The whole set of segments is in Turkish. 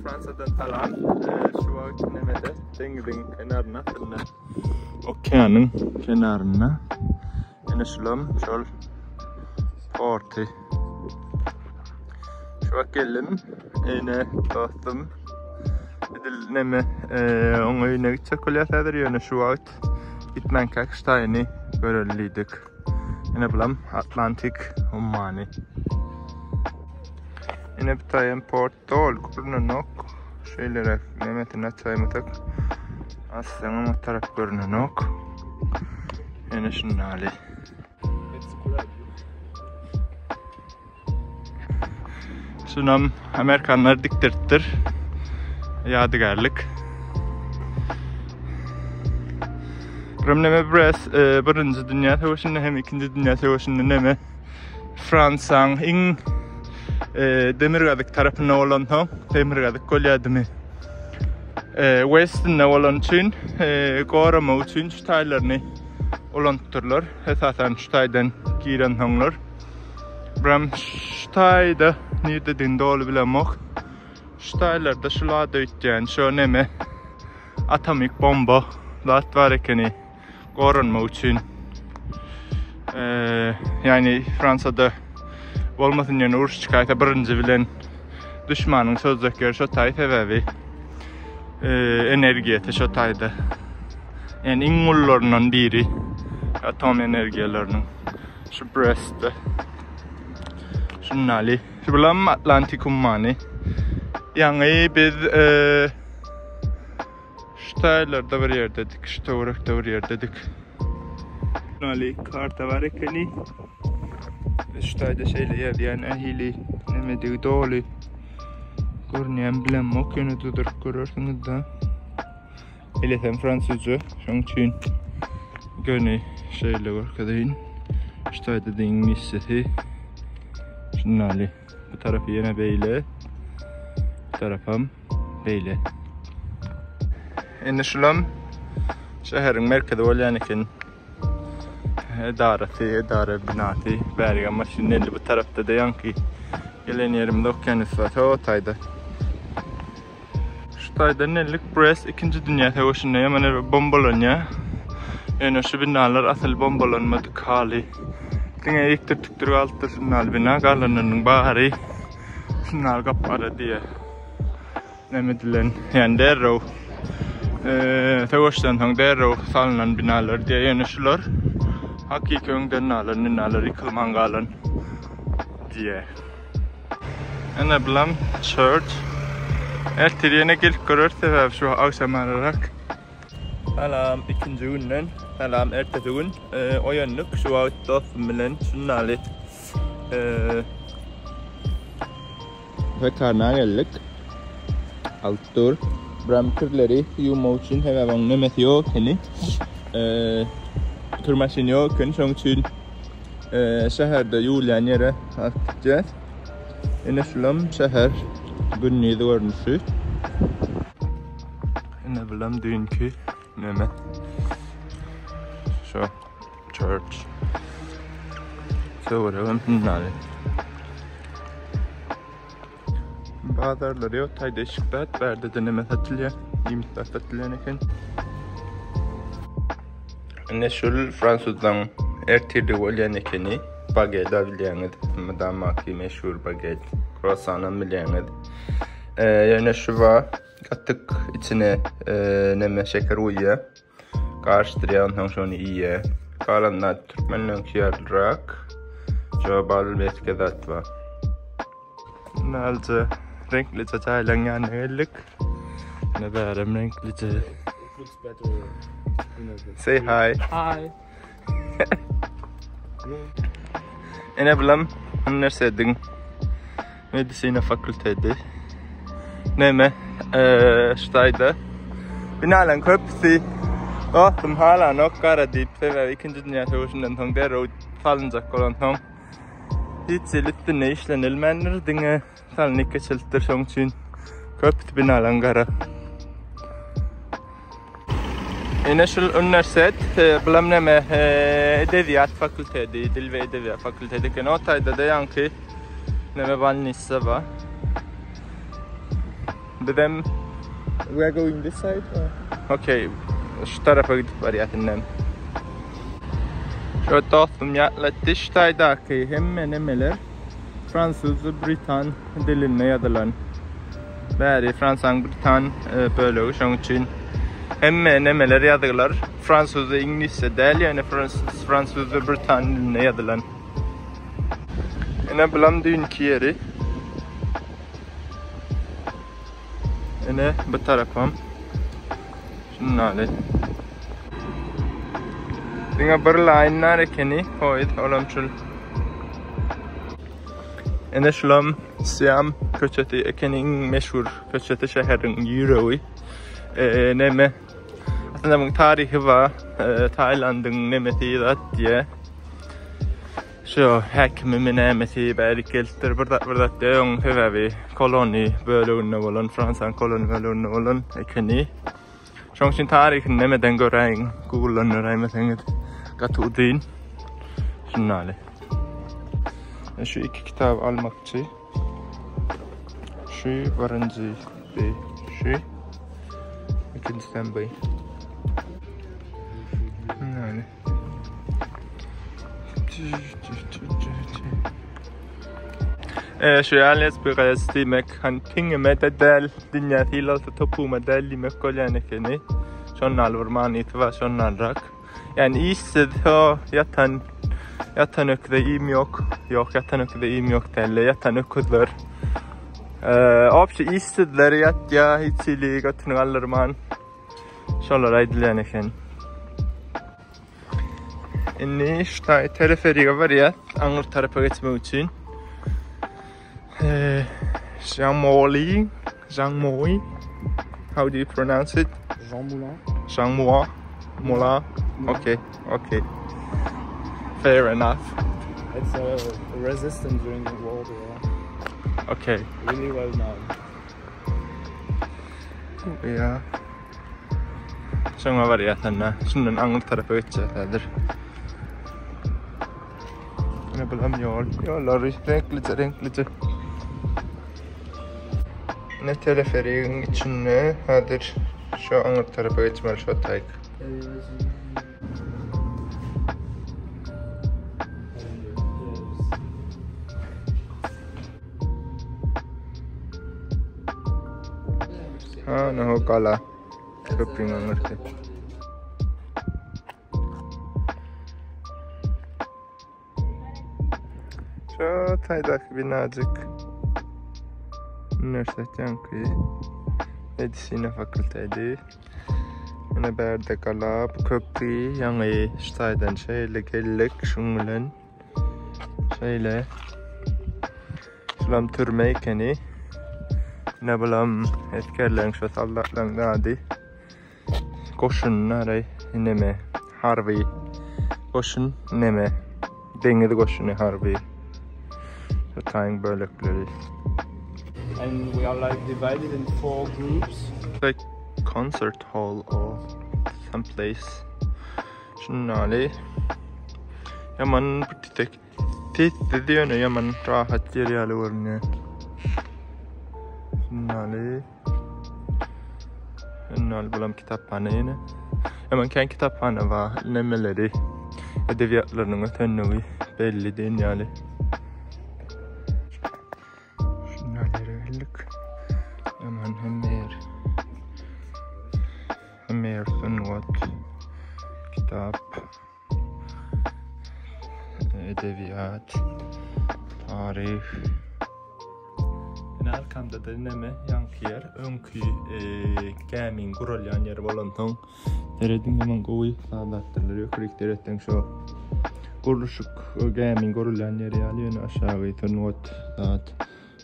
Fransa'dan falan şu an nemede denizin kenarına, okyanın kenarına inişlim şol porti. Şu an gelin yine dostum edil neme onun evine gidecek oluyorlar yine şu an gitmen kakştayını göreliydik. Yine bulam Atlantik Umani. Yine bir tane portol görünüyor. Şeylere nimetine çaymatak. Aslında o taraf görünüyor. Yine şunları. Şunam Amerikanlar diktirttir. Yadigarlık. Neme biraz Birinci Dünya Savaşı'nda hem İkinci Dünya Savaşı'nda neme Fransa'nın Demirgadık tarafına olan Demirgadık kolyadımı West'inde olan için koruma için şutaylarını olan tuturlar. Esasen şutaydan giren hanlar. Bram şutayda neyde dindolu bilemek. Şutaylarda şularda ütleyen şu neme atomik bomba lat var ekeni korunma için yani Fransa'da olmasın yani uğraş çıkarsa birinci bilen düşmanın sözcükleri şotay sebebi enerjiye şotayda yani ingullarının biri atom enerjilerinin şu Brest'te şunları şu bulam Atlantik Umani yani biz şutaylarda bir yerdedik şu uğrakta bir yerdedik şunları karta var ekeni şutayda şeyler yani ahili nemedi dolu görünen bilemek yine tutur görürsünüz da İleten Fransızca şunun için gönü şeyle arkadaşın şutayda da İngilizcesi şunları bu tarafı yine böyle bu tarafım böyle yine şulam şehrin merkezi olan için idare binatı Bergen maşineli bu tarafta da yankı gelen yerimde okyanus var o tayda şu tayda nelik Brest 2. Dünya Savaşı'nda hemen bombalanıyor yani şu binalar asıl bombalanmadık hali yine yıktırdık altı şunlar bina kalanının bahari şunlar kapalı diye nemedilen yani derro Savaş'tan sonra derro salınan binalar diye yani şular hakiki önden nalar yıkılman kalan diye. Ana bilam church. Ertiriyene gelip görür sebep şu akşam ararak. Salam ikinci günden. Salam ertesi gün. Oyanlık şu an dostum bilen şunları. Ve karnına geldik. Alttur. Bram kırları yuma için hemen nemesi yok hani. Turmaşın yok, onun için şehirde yürüyen yere gideceğiz. Yine şulam şehir günlüğü görünüşü. Yine bulam dünkü neme. Şu church. Sonra bunlar. Bazıları yok, tayda şıklat verdi deneme satılıyor. İmtihar satılıyorken. Neşul Fransızdan ertirdi olan ekeni baget bilened madamaki meşhur baget croissant bilened yani şu var attık içine neme şeker uyuya karıştıran şunu iyi kalanlar Türkmenlerin kıyarrak cevabal beskedat var nalca renkli çaylan yanık ne verem renkli Say hi. Hi. Yine bulam üniversitedin medisine fakültede. Neme şutayda. Binalan köpsi. Dostum hala nok kara deyip ve 2. Dünya Savaşı'ndan sonra derro salınacak olan son. Hiç elitine işlenilmenler dine salınık geçiltir son için köpsi binalan kara. Yine şu üniversite bilim neme edebiyat fakültede, dil ve edebiyat fakültedeki notayda da yankı neme balnisse var. But then we are going this side. Okay, şu tarafa gidip var yatından. Şu dostum yatlatıştaydaki hemen emeler Fransız, Britan diline yazılan. Bari Fransız, Britan böyle onun için hemen emeler yazılar. Fransız ve İngilizce değil yani Fransız ve Britan diline yazılan. Yine bulam dünkü yeri. Yine bu tarafım. Şunları. Dinga berlainlar ekeni koyut olamçul. Yine şulam Siam köçeti ekenin meşhur köçeti şehrin Euro'yu. Neme aslında bunun tarihi var. Tayland'ın nemeti diye. Şu hakimimin nemeti belki geltir burada deyong sebebi koloni bölümüne olan Fransa'nın koloni bölümüne olan ekeni. Şu an tarihin nemeden gören Google'ın mesela katudin. Şunlarla. Şu iki kitap almak için. Şu birinci bir şu. İkincisinden bir. Şunlarla. Şu alet bir restimek hantinge medal dünya hilası topu medalli mekolane keni. Şunlar vurmanit var şunlar rak. Yani iyisi o yatan öküde iyim yok. Yok yatan öküde iyim yok derler. Yatan öküdür. Opşi istediler yat ya hiçili götünü alırman. Şolar aydılayan eken. Inni işte teleferiğe var ya Angır tarafa geçmek için. Jean Moulin. How do you pronounce it? Jean Moulin. Okay. Fair enough. It's a resistant during the World War. Okay. Really well known. Yeah. Şuna var ya sana. Şunun Angır tarafa geçeceklerdir. Ne bileyim yolları renklice. Ne teleferiğin içine hadir şu Angır tarafa geçmeli şu tayk. Ha ne ho kala köprünün Angır'da. Şu taydaki binacık üniversite yankı medisine fakülteydi. Yine berde kala bu köprü yanı ştaydan şeyle gellik şungulen şeyle şulam türmeykeni ne bilam etkerlen şu sallatlan gadi koşun naray neme harbi koşun neme dengede koşunu harbi şu tayın bölükleri. And we are like divided in 4 groups. Like concert hall or someplace. Şunları yaman tek diyor ne yaman rahat yeri alıyor ne. Şunları bulam kitaphane yine. Yaman kendi kitaphane var nemeleri edebiyatlarının ötenliği belli değil yani. Yaman Hemer Sunvat kitap edebiyat tarih yine arkamda da neme yankı yer önkü gaming kurulyan yer volantong teredin yaman goy sadatları yok rikteretten şu kuruluşuk gaming kurulyan yer yani yine aşağı Sunvat dat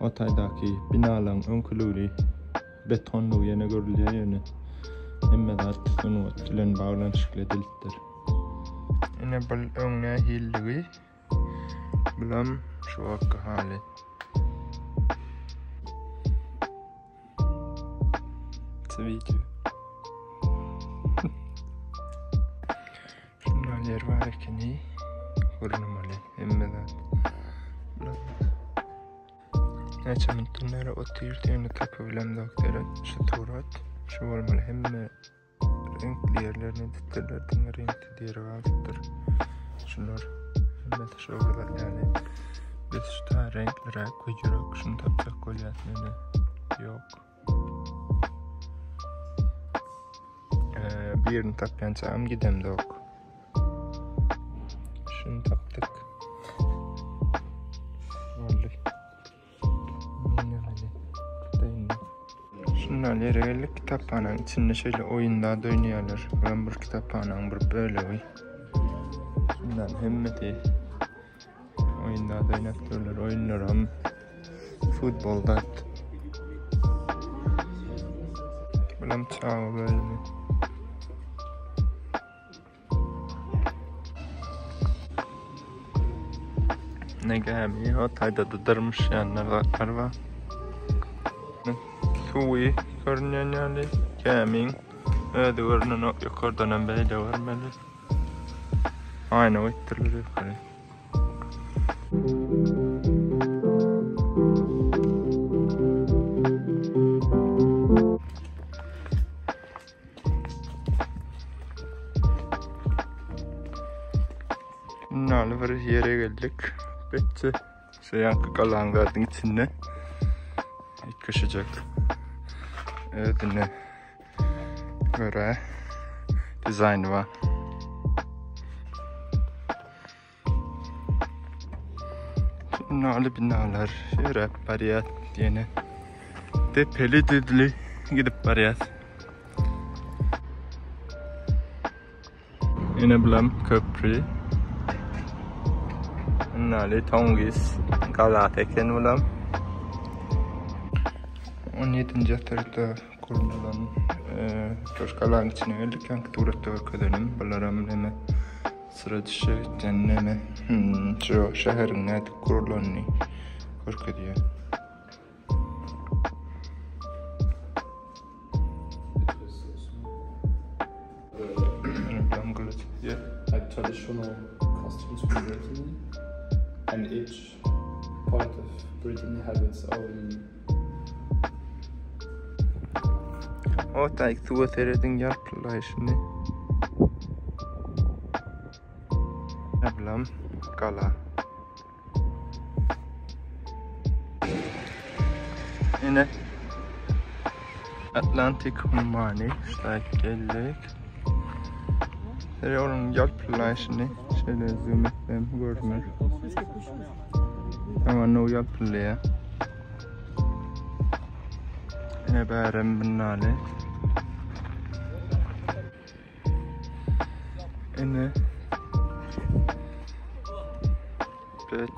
otaydaki binaların önkülüğü betonlu yine görülüyor yine emmedat sunu tilen bağlanışıkla dilittir. Yine bu önüne hilliği bilam şu hakkı hali. Video. Şunlar yer var ekeni korunmalı emmedat. Neçe minutlara oturduğunu tapabilem doktora. Şu turat. Şu olmalı hem renkli yerlerini titrelerden renkli diğeri vardır. Şunlar hem de şu kadar yani. Biz şu ta renklere koyuyoruz. Şunu tapacak koyatmeni yok. Bir yerini tapayansam gidem dok. Şunu taptık. Şunlar yere geldik, kitaphanenin içinde şöyle oyunlar oynuyorlar. Ben bir kitaphanenin bir böyle oy. Şundan hemmeti oyunlar oynatıyorlar, oyunlar hem futbolda. Bilmem çağı böyle mi? Ne gemi o tayda durmuş yanlar var. Kuyu görünüyor yani geming öyle görünüyor yukarıdan böyle görmeli. Aynı o ittirler yukarı. Nalı bir yere geldik. Bitti. Yankı kalanların içinde. Yıkışacak. Ödüne göre dizayn var. Nalı binalar, şöyle bariyat diyene. Tepeli düdlü gidip bariyat. Yine bilem köprü. Nalı Tongis Galateken bilem. 17. asırda kurulan Toşkaların içine geldik. Yankı tuğratta ökedenim. Balaram neme sıra dışı cenneme şu şehrin neydi kurulanını korku diye. Like traditional costumes from Britain, and each part of Britain has its own. O da ilk tuğla teredin yapılayışını. Ne bileyim, kala. Yine Atlantik Humani, işte geldik. Onun yapılayışını şöyle zoom etmem görmüyor. Ama ne yapılıyor? Yine bärem binali. Yine bet.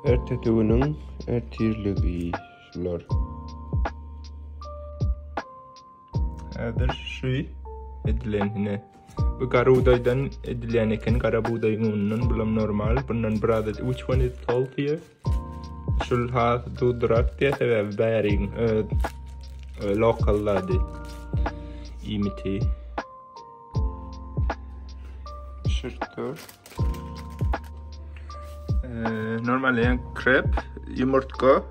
Ertetuğunun ertirliği şular. Adır şu edilenine. Bu kara buğdaydan edilen eken kara buğdayın ununun bulam normal. Bundan burada which one is healthier? Şul ha dudrak diye sebep bäring lokalladi imiti. Şırtır. Normalde krep, yumurtka,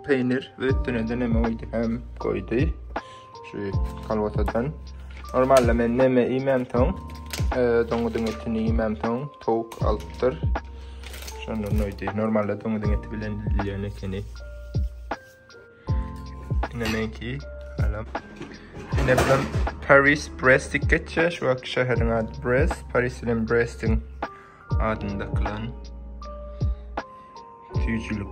peynir ve deneme oydu hem koydu. Şu kalvatadan. Normalde men neme imem tong, donudun etini imem tong, tavuk alttır. Şunun oydu. Normalde donudun eti bilen diliyene keni. Nemenki alam. Yine bilen Paris Brest'ik geçe. Şu ak şehrin adı Brest. Paris'in Brest'in adında kılan. Tüycülük.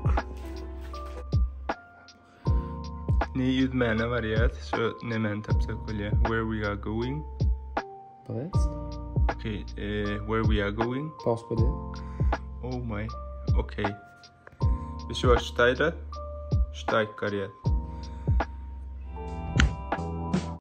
Ne yüzmene var ya? Şu nemen tapsak olya. Where we are going? Brest? Okay, where we are going? Pass på det. Oh my, okay. Şu steigt ya.